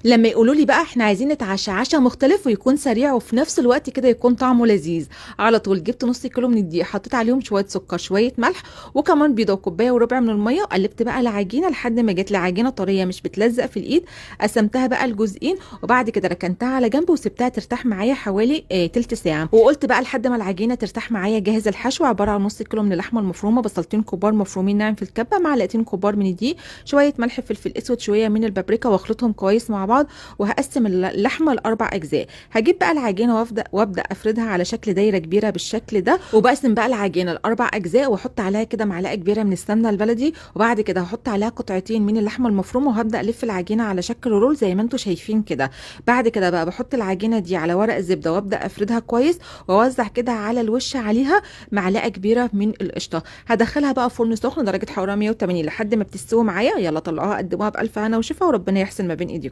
لما يقولوا لي بقى احنا عايزين نتعشى عشاء مختلف ويكون سريع وفي نفس الوقت كده يكون طعمه لذيذ، على طول جبت نص كيلو من الدقيق، حطيت عليهم شويه سكر شويه ملح وكمان بيضه وكوبايه وربع من الميه، وقلبت بقى العجينه لحد ما جت العجينه طريه مش بتلزق في الايد. قسمتها بقى لجزئين وبعد كده ركنتها على جنب وسبتها ترتاح معايا حوالي تلت ساعه، وقلت بقى لحد ما العجينه ترتاح معايا جاهز الحشو. عباره عن نص كيلو من اللحمه المفرومه، بصلتين كبار مفرومين ناعم في الكبه، معلقتين كبار من الدقيق، شويه ملح فلفل اسود، شويه من البابريكا، واخلطهم كويس مع بعض. وهقسم اللحمه لاربع اجزاء. هجيب بقى العجينه وابدا افردها على شكل دايره كبيره بالشكل ده، وبقسم بقى العجينه لاربع اجزاء واحط عليها كده معلقه كبيره من السمنه البلدي، وبعد كده هحط عليها قطعتين من اللحمه المفرومه وهبدا الف العجينه على شكل رول زي ما انتم شايفين كده. بعد كده بقى بحط العجينه دي على ورق الزبده وابدا افردها كويس واوزع كده على الوش عليها معلقه كبيره من القشطه. هدخلها بقى فرن سخن درجه حراره 180 لحد ما بتستوي معايا. يلا طلعوها قدموها بالف هنا وشفا، وربنا يحسن ما بين ايديكم.